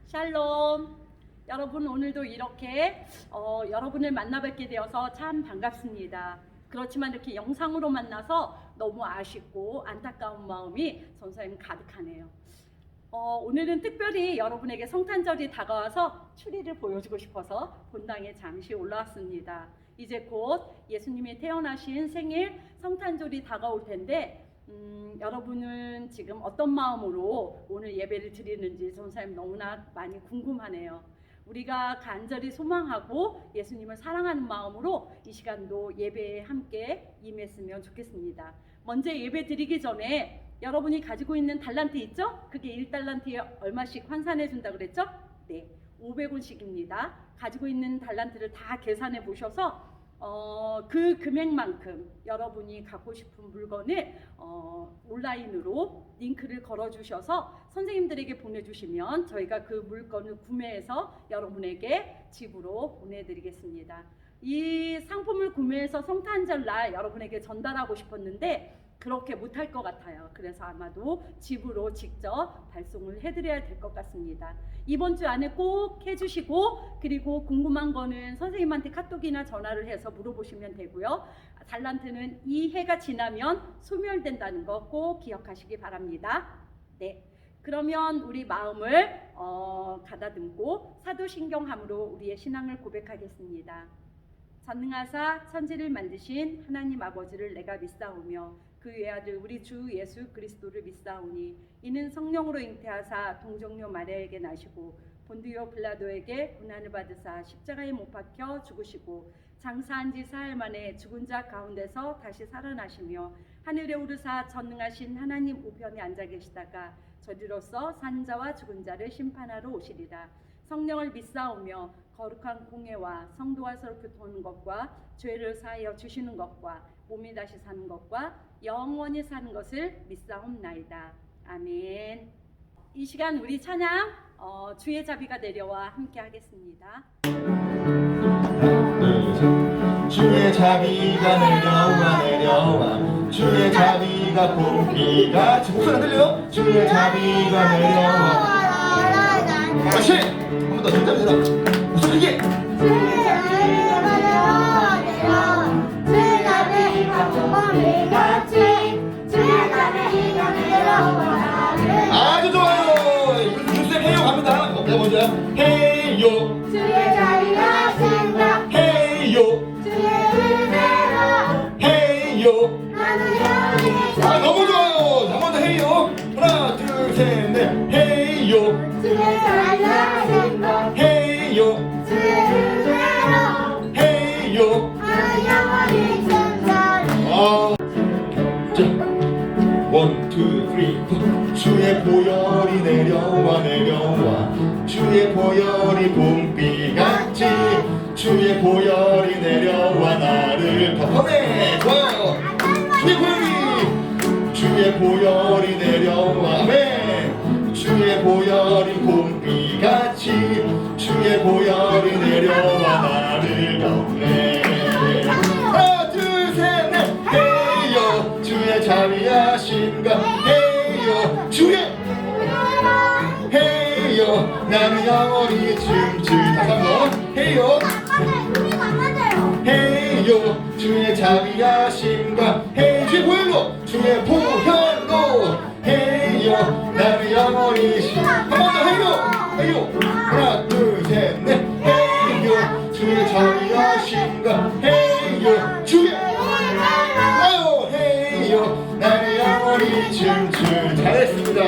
샬롬. 여러분, 오늘도 이렇게 여러분을 만나뵙게 되어서 참 반갑습니다. 그렇지만 이렇게 영상으로 만나서 너무 아쉽고 안타까운 마음이 전사님 가득하네요. 오늘은 특별히 여러분에게 성탄절이 다가와서 추리를 보여주고 싶어서 본당에 잠시 올라왔습니다. 이제 곧 예수님이 태어나신 생일 성탄절이 다가올 텐데 여러분은 지금 어떤 마음으로 오늘 예배를 드리는지 전사님 너무나 많이 궁금하네요. 우리가 간절히 소망하고 예수님을 사랑하는 마음으로 이 시간도 예배에 함께 임했으면 좋겠습니다. 먼저 예배 드리기 전에 여러분이 가지고 있는 달란트 있죠? 그게 1달란트에 얼마씩 환산해 준다 그랬죠? 네, 500원씩입니다. 가지고 있는 달란트를 다 계산해 보셔서 그 금액만큼 여러분이 갖고 싶은 물건을 온라인으로 링크를 걸어 주셔서 선생님들에게 보내주시면 저희가 그 물건을 구매해서 여러분에게 집으로 보내드리겠습니다. 이 상품을 구매해서 성탄절 날 여러분에게 전달하고 싶었는데 그렇게 못할 것 같아요. 그래서 아마도 집으로 직접 발송을 해드려야 될 것 같습니다. 이번 주 안에 꼭 해주시고, 그리고 궁금한 거는 선생님한테 카톡이나 전화를 해서 물어보시면 되고요. 달란트는 이 해가 지나면 소멸된다는 거 꼭 기억하시기 바랍니다. 네, 그러면 우리 마음을 가다듬고 사도신경함으로 우리의 신앙을 고백하겠습니다. 전능하사 천지를 만드신 하나님 아버지를 내가 믿사오며 그 외아들 우리 주 예수 그리스도를 믿사오니 이는 성령으로 잉태하사 동정녀 마리아에게 나시고 본디오 빌라도에게 고난을 받으사 십자가에 못 박혀 죽으시고 장사한 지 사흘 만에 죽은 자 가운데서 다시 살아나시며 하늘에 오르사 전능하신 하나님 우편에 앉아 계시다가 저리로서 산 자와 죽은 자를 심판하러 오시리라. 성령을 믿사오며 거룩한 공예와 성도와 서로 교통하는 것과 죄를 사하여 주시는 것과 몸이 다시 사는 것과 영원히 사는 것을 믿사옵나이다. 아멘. 이 시간 우리 찬양 주의 자비가 내려와 함께 하겠습니다. 주의 자비가 내려와 주의 자비가 봄비같이. 목소리 안 들려요? 주의 자비가 내려와. 다시 한 번 더 진짜 내라. 목소리 크게. 주의 자비가 내려와 주의 자비가 봄비같이 주의 자비가 내려와. 아주 좋아요. 이거 주쌤 해요 갑니다. 내가 먼저 해요. 주의 자비가 생각 해요. 주의 은혜로 해요. 나는 영원히 아 너무 좋아요. 한 번 더 해요. 하나 둘 셋 넷 해요. 주의 자비가 생각 해요. 주의 은혜로 해요. 나는 영원히 존재하리. 자, 1, 2, 3, 4. 주의 보혈이 내려와 주의 보혈이 봄비같이 주의 보혈이 내려와 나를 덮어내. 좋아요. 주의 보혈이 내려와. 아멘. 주의 보혈이 봄비같이 주의 보혈이 내려와 나를 덮네. 하나 둘 셋 넷 해요. 주의 자비하심과 해요. 주의 해요. 나는 영원히 춤출. 다시 한번 해요. 해요. 주의 자비하심과 해요. 주의 보혈로 주의 보혈로 해요. 나는 영원히 한 번 더 해요. 해요. 하나 둘 셋 넷 해요. 주의 자비하심과 해요. 주의 아유 해요. 나는 영원히 춤출. 잘했습니다.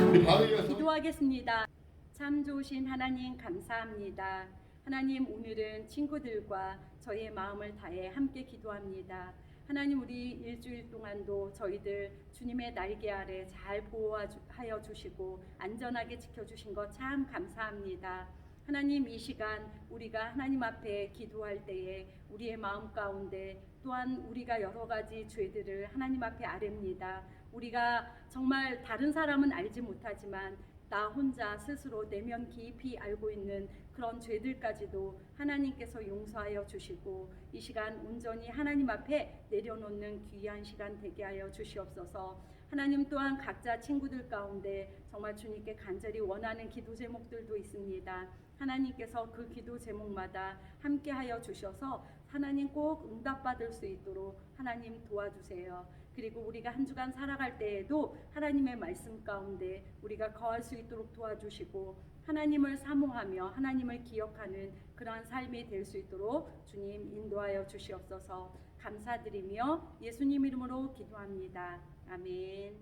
우리 바로 이어서 기도하겠습니다. 참 좋으신 하나님 감사합니다. 하나님, 오늘은 친구들과 저희의 마음을 다해 함께 기도합니다. 하나님, 우리 일주일 동안도 저희들 주님의 날개 아래 잘 보호하여 주시고 안전하게 지켜주신 것 참 감사합니다. 하나님, 이 시간 우리가 하나님 앞에 기도할 때에 우리의 마음 가운데 또한 우리가 여러 가지 죄들을 하나님 앞에 아뢰입니다. 우리가 정말 다른 사람은 알지 못하지만 나 혼자 스스로 내면 깊이 알고 있는 그런 죄들까지도 하나님께서 용서하여 주시고 이 시간 온전히 하나님 앞에 내려놓는 귀한 시간 되게 하여 주시옵소서. 하나님 또한 각자 친구들 가운데 정말 주님께 간절히 원하는 기도 제목들도 있습니다. 하나님께서 그 기도 제목마다 함께하여 주셔서 하나님 꼭 응답받을 수 있도록 하나님 도와주세요. 그리고 우리가 한 주간 살아갈 때에도 하나님의 말씀 가운데 우리가 거할 수 있도록 도와주시고 하나님을 사모하며 하나님을 기억하는 그러한 삶이 될 수 있도록 주님 인도하여 주시옵소서. 감사드리며 예수님 이름으로 기도합니다. 아멘.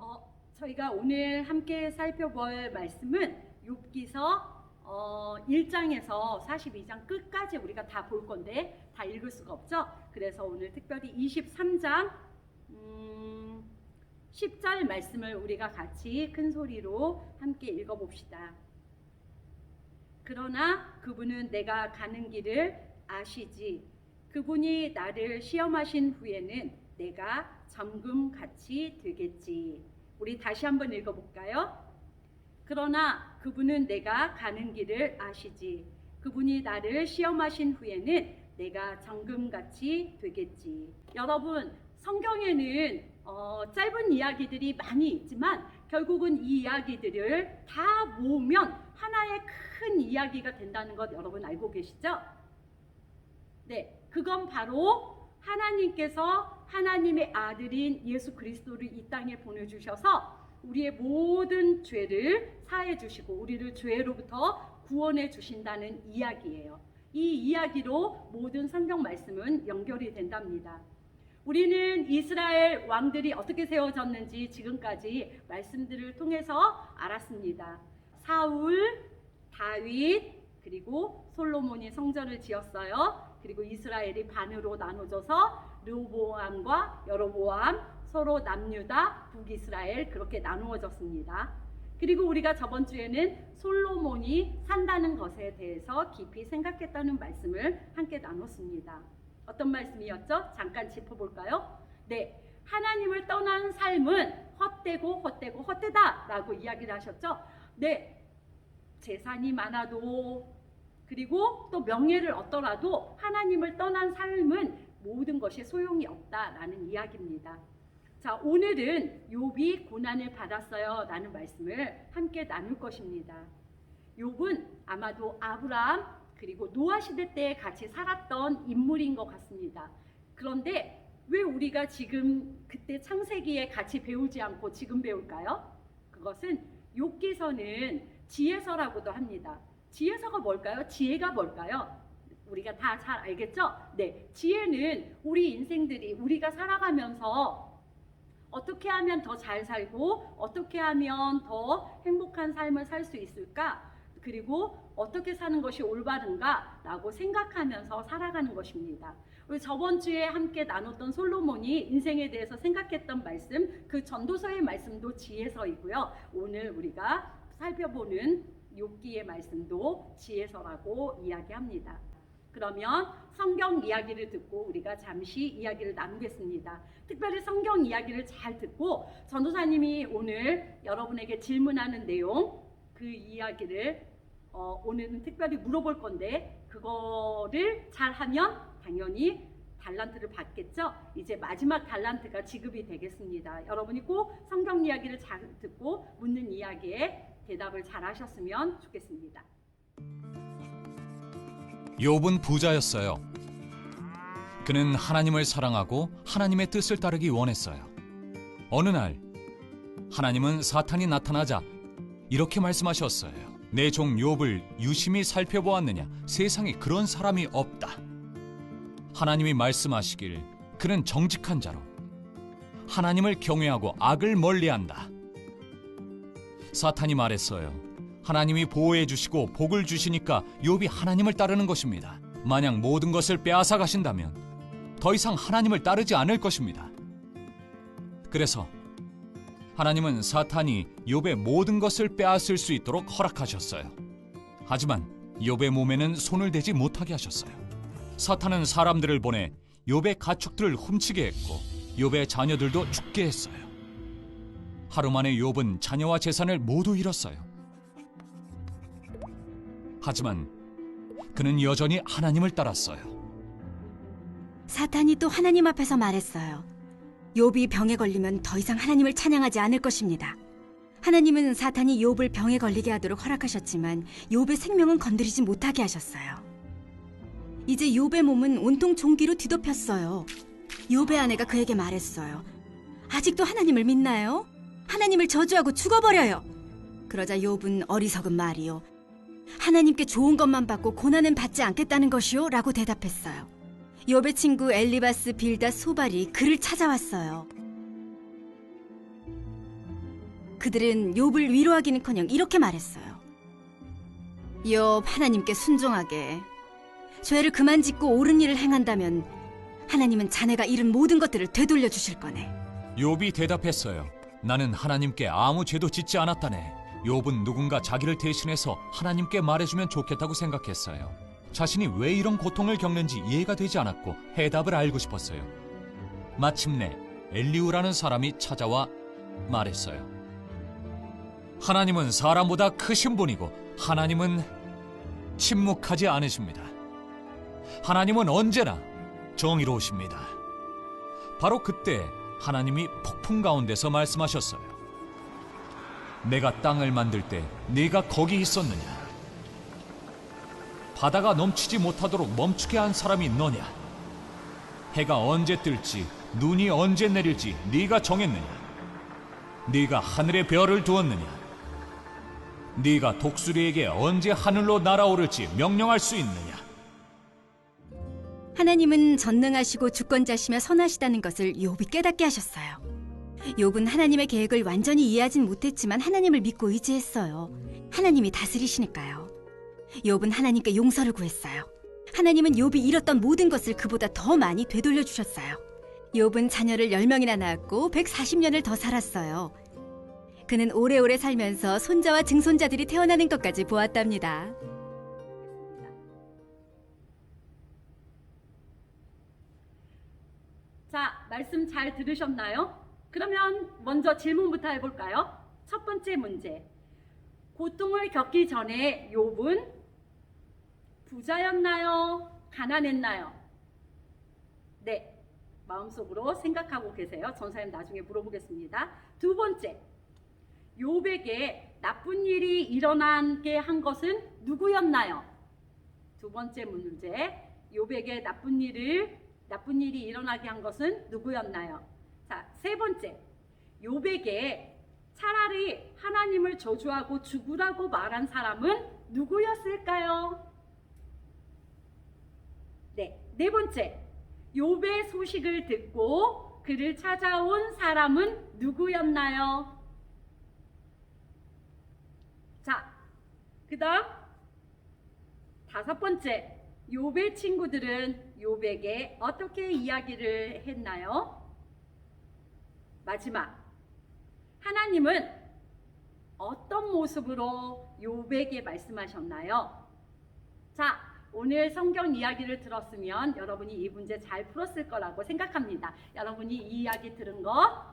저희가 오늘 함께 살펴볼 말씀은 욥기서 1장에서 42장 끝까지 우리가 다 볼 건데 다 읽을 수가 없죠. 그래서 오늘 특별히 23장 10절 말씀을 우리가 같이 큰 소리로 함께 읽어봅시다. 그러나 그분은 내가 가는 길을 아시지. 그분이 나를 시험하신 후에는 내가 정금같이 되겠지. 우리 다시 한번 읽어볼까요? 그러나 그분은 내가 가는 길을 아시지. 그분이 나를 시험하신 후에는 내가 정금같이 되겠지. 여러분, 성경에는 짧은 이야기들이 많이 있지만 결국은 이 이야기들을 다 모으면 하나의 큰 이야기가 된다는 것 여러분 알고 계시죠? 네, 그건 바로 하나님께서 하나님의 아들인 예수 그리스도를 이 땅에 보내주셔서 우리의 모든 죄를 사해 주시고 우리를 죄로부터 구원해 주신다는 이야기예요. 이 이야기로 모든 성경 말씀은 연결이 된답니다. 우리는 이스라엘 왕들이 어떻게 세워졌는지 지금까지 말씀들을 통해서 알았습니다. 사울, 다윗, 그리고 솔로몬이 성전을 지었어요. 그리고 이스라엘이 반으로 나눠져서 르호보암과 여로보암, 서로 남유다, 북이스라엘 그렇게 나누어졌습니다. 그리고 우리가 저번 주에는 솔로몬이 산다는 것에 대해서 깊이 생각했다는 말씀을 함께 나눴습니다. 어떤 말씀이었죠? 잠깐 짚어볼까요? 네, 하나님을 떠난 삶은 헛되다 라고 이야기를 하셨죠? 네, 재산이 많아도 그리고 또 명예를 얻더라도 하나님을 떠난 삶은 모든 것이 소용이 없다라는 이야기입니다. 자, 오늘은 욥이 고난을 받았어요 라는 말씀을 함께 나눌 것입니다. 욥은 아마도 아브라함 그리고 노아 시대 때 같이 살았던 인물인 것 같습니다. 그런데 왜 우리가 지금 그때 창세기에 같이 배우지 않고 지금 배울까요? 그것은 욥기서는 지혜서라고도 합니다. 지혜서가 뭘까요? 지혜가 뭘까요? 우리가 다 잘 알겠죠? 네, 지혜는 우리 인생들이 우리가 살아가면서 어떻게 하면 더 잘 살고 어떻게 하면 더 행복한 삶을 살 수 있을까? 그리고 어떻게 사는 것이 올바른가? 라고 생각하면서 살아가는 것입니다. 우리 저번 주에 함께 나눴던 솔로몬이 인생에 대해서 생각했던 말씀, 그 전도서의 말씀도 지혜서이고요. 오늘 우리가 살펴보는 욥기의 말씀도 지혜서라고 이야기합니다. 그러면 성경 이야기를 듣고 우리가 잠시 이야기를 나누겠습니다. 특별히 성경 이야기를 잘 듣고 전도사님이 오늘 여러분에게 질문하는 내용, 그 이야기를 오늘은 특별히 물어볼 건데 그거를 잘하면 당연히 달란트를 받겠죠. 이제 마지막 달란트가 지급이 되겠습니다. 여러분이 꼭 성경 이야기를 잘 듣고 묻는 이야기에 대답을 잘 하셨으면 좋겠습니다. 욥은 부자였어요. 그는 하나님을 사랑하고 하나님의 뜻을 따르기 원했어요. 어느 날 하나님은 사탄이 나타나자 이렇게 말씀하셨어요. 내 종 욥을 유심히 살펴보았느냐? 세상에 그런 사람이 없다. 하나님이 말씀하시길 그는 정직한 자로 하나님을 경외하고 악을 멀리한다. 사탄이 말했어요. 하나님이 보호해 주시고 복을 주시니까 욥이 하나님을 따르는 것입니다. 만약 모든 것을 빼앗아 가신다면 더 이상 하나님을 따르지 않을 것입니다. 그래서 하나님은 사탄이 욥의 모든 것을 빼앗을 수 있도록 허락하셨어요. 하지만 욥의 몸에는 손을 대지 못하게 하셨어요. 사탄은 사람들을 보내 욥의 가축들을 훔치게 했고 욥의 자녀들도 죽게 했어요. 하루 만에 욥은 자녀와 재산을 모두 잃었어요. 하지만 그는 여전히 하나님을 따랐어요. 사탄이 또 하나님 앞에서 말했어요. 욥이 병에 걸리면 더 이상 하나님을 찬양하지 않을 것입니다. 하나님은 사탄이 욥을 병에 걸리게 하도록 허락하셨지만 욥의 생명은 건드리지 못하게 하셨어요. 이제 욥의 몸은 온통 종기로 뒤덮였어요. 욥의 아내가 그에게 말했어요. 아직도 하나님을 믿나요? 하나님을 저주하고 죽어버려요. 그러자 욥은 어리석은 말이요. 하나님께 좋은 것만 받고 고난은 받지 않겠다는 것이요? 라고 대답했어요. 욥의 친구 엘리바스, 빌닷, 소발이 그를 찾아왔어요. 그들은 욥을 위로하기는커녕 이렇게 말했어요. 욥, 하나님께 순종하게. 죄를 그만 짓고 옳은 일을 행한다면 하나님은 자네가 잃은 모든 것들을 되돌려 주실 거네. 욥이 대답했어요. 나는 하나님께 아무 죄도 짓지 않았다네. 욥은 누군가 자기를 대신해서 하나님께 말해주면 좋겠다고 생각했어요. 자신이 왜 이런 고통을 겪는지 이해가 되지 않았고 해답을 알고 싶었어요. 마침내 엘리후라는 사람이 찾아와 말했어요. 하나님은 사람보다 크신 분이고 하나님은 침묵하지 않으십니다. 하나님은 언제나 정의로우십니다. 바로 그때 하나님이 폭풍 가운데서 말씀하셨어요. 내가 땅을 만들 때 네가 거기 있었느냐? 바다가 넘치지 못하도록 멈추게 한 사람이 너냐? 해가 언제 뜰지 눈이 언제 내릴지 네가 정했느냐? 네가 하늘에 별을 두었느냐? 네가 독수리에게 언제 하늘로 날아오를지 명령할 수 있느냐? 하나님은 전능하시고 주권자시며 선하시다는 것을 욥이 깨닫게 하셨어요. 욥은 하나님의 계획을 완전히 이해하진 못했지만 하나님을 믿고 의지했어요. 하나님이 다스리시니까요. 욥은 하나님께 용서를 구했어요. 하나님은 욥이 잃었던 모든 것을 그보다 더 많이 되돌려 주셨어요. 욥은 자녀를 10명이나 낳았고 140년을 더 살았어요. 그는 오래오래 살면서 손자와 증손자들이 태어나는 것까지 보았답니다. 자, 말씀 잘 들으셨나요? 그러면 먼저 질문부터 해볼까요? 첫 번째 문제. 고통을 겪기 전에 욥은 부자였나요? 가난했나요? 네, 마음속으로 생각하고 계세요. 전사님 나중에 물어보겠습니다. 두 번째, 욥에게 나쁜 일이 일어나게 한 것은 누구였나요? 두 번째 문제, 욥에게 나쁜 일이 일어나게 한 것은 누구였나요? 자, 세 번째, 욥에게 차라리 하나님을 저주하고 죽으라고 말한 사람은 누구였을까요? 네, 네 번째, 욥의 소식을 듣고 그를 찾아온 사람은 누구였나요? 자, 그 다음 다섯 번째, 욥의 친구들은 욥에게 어떻게 이야기를 했나요? 마지막, 하나님은 어떤 모습으로 욥에게 말씀하셨나요? 자, 오늘 성경 이야기를 들었으면 여러분이 이 문제 잘 풀었을 거라고 생각합니다. 여러분이 이 이야기 들은 거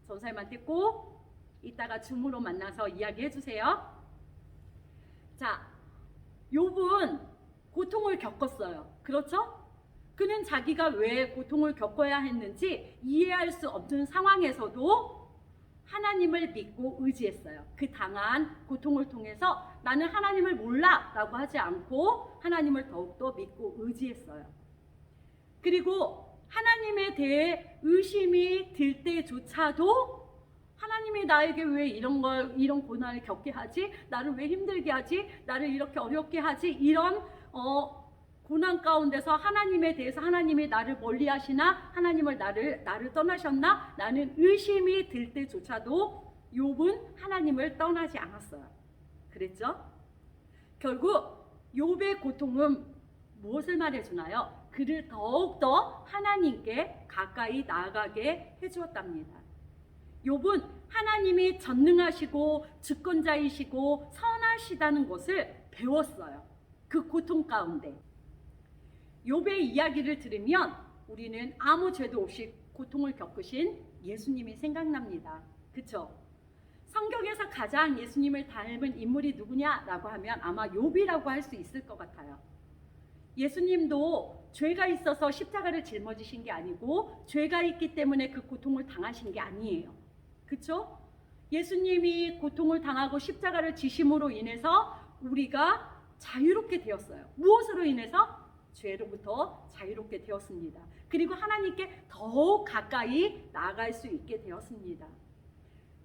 전사님한테 꼭 이따가 줌으로 만나서 이야기해 주세요. 자, 욥은 고통을 겪었어요. 그렇죠? 그는 자기가 왜 고통을 겪어야 했는지 이해할 수 없는 상황에서도 하나님을 믿고 의지했어요. 그 당한 고통을 통해서 나는 하나님을 몰라 라고 하지 않고 하나님을 더욱더 믿고 의지했어요. 그리고 하나님에 대해 의심이 들 때조차도 하나님이 나에게 왜 이런 고난을 겪게 하지? 나를 왜 힘들게 하지? 나를 이렇게 어렵게 하지? 이런 고난 가운데서 하나님에 대해서 하나님이 나를 멀리 하시나? 하나님을 나를 떠나셨나? 라는 의심이 들 때조차도 욥은 하나님을 떠나지 않았어요. 그랬죠? 결국 욥의 고통은 무엇을 말해주나요? 그를 더욱더 하나님께 가까이 나아가게 해주었답니다. 욥은 하나님이 전능하시고 주권자이시고 선하시다는 것을 배웠어요. 그 고통 가운데. 욥의 이야기를 들으면 우리는 아무 죄도 없이 고통을 겪으신 예수님이 생각납니다. 그쵸? 성경에서 가장 예수님을 닮은 인물이 누구냐라고 하면 아마 욥이라고 할 수 있을 것 같아요. 예수님도 죄가 있어서 십자가를 짊어지신 게 아니고 죄가 있기 때문에 그 고통을 당하신 게 아니에요. 그렇죠? 예수님이 고통을 당하고 십자가를 지심으로 인해서 우리가 자유롭게 되었어요. 무엇으로 인해서? 죄로부터 자유롭게 되었습니다. 그리고 하나님께 더욱 가까이 나아갈 수 있게 되었습니다.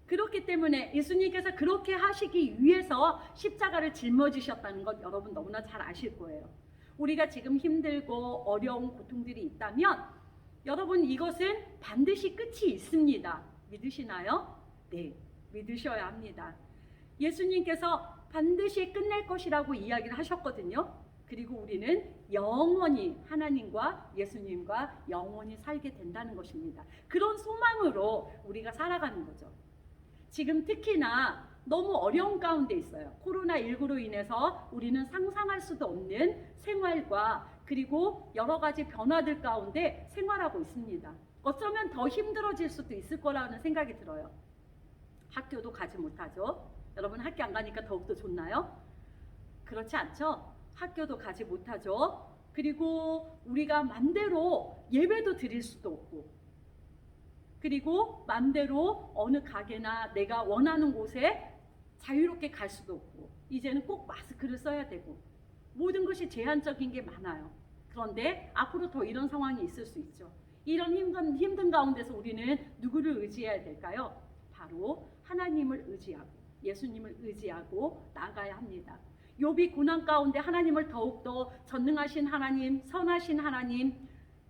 그렇기 때문에 예수님께서 그렇게 하시기 위해서 십자가를 짊어지셨다는 것 여러분 너무나 잘 아실 거예요. 우리가 지금 힘들고 어려운 고통들이 있다면 여러분 이것은 반드시 끝이 있습니다. 믿으시나요? 네, 믿으셔야 합니다. 예수님께서 반드시 끝낼 것이라고 이야기를 하셨거든요. 그리고 우리는 영원히 하나님과 예수님과 영원히 살게 된다는 것입니다. 그런 소망으로 우리가 살아가는 거죠. 지금 특히나 너무 어려운 가운데 있어요. 코로나19로 인해서 우리는 상상할 수도 없는 생활과 그리고 여러 가지 변화들 가운데 생활하고 있습니다. 어쩌면 더 힘들어질 수도 있을 거라는 생각이 들어요. 학교도 가지 못하죠. 여러분 학교 안 가니까 더욱더 좋나요? 그렇지 않죠? 학교도 가지 못하죠. 그리고 우리가 맘대로 예배도 드릴 수도 없고 그리고 맘대로 어느 가게나 내가 원하는 곳에 자유롭게 갈 수도 없고 이제는 꼭 마스크를 써야 되고 모든 것이 제한적인 게 많아요. 그런데 앞으로 더 이런 상황이 있을 수 있죠. 이런 힘든 가운데서 우리는 누구를 의지해야 될까요? 바로 하나님을 의지하고 예수님을 의지하고 나가야 합니다. 욥이 고난 가운데 하나님을 더욱더 전능하신 하나님, 선하신 하나님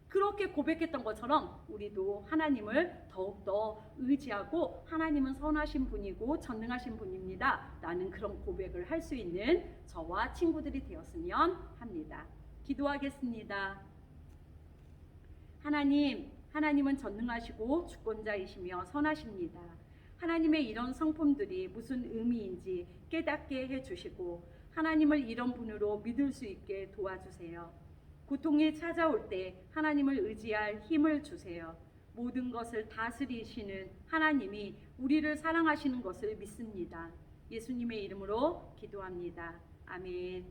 그렇게 고백했던 것처럼 우리도 하나님을 더욱더 의지하고 하나님은 선하신 분이고 전능하신 분입니다. 라는 그런 고백을 할 수 있는 저와 친구들이 되었으면 합니다. 기도하겠습니다. 하나님은 전능하시고 주권자이시며 선하십니다. 하나님의 이런 성품들이 무슨 의미인지 깨닫게 해주시고 하나님을 이런 분으로 믿을 수 있게 도와주세요. 고통이 찾아올 때 하나님을 의지할 힘을 주세요. 모든 것을 다스리시는 하나님이 우리를 사랑하시는 것을 믿습니다. 예수님의 이름으로 기도합니다. 아멘.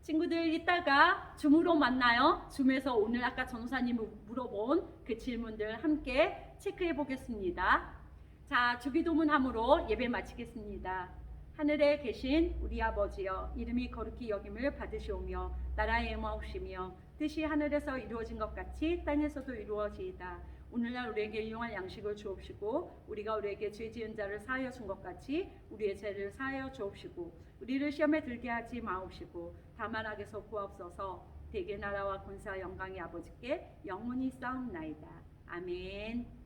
친구들 이따가 줌으로 만나요. 줌에서 오늘 아까 전도사님이 물어본 그 질문들 함께 체크해 보겠습니다. 자, 주기도문함으로 예배 마치겠습니다. 하늘에 계신 우리 아버지여 이름이 거룩히 여김을 받으시오며 나라의 임하옵시며 뜻이 하늘에서 이루어진 것 같이 땅에서도 이루어지이다. 오늘날 우리에게 일용할 양식을 주옵시고 우리가 우리에게 죄 지은 자를 사하여 준 것 같이 우리의 죄를 사하여 주옵시고 우리를 시험에 들게 하지 마옵시고 다만 악에서 구하옵소서. 대개 나라와 권세와 영광의 아버지께 영원히 싸움나이다. 아멘.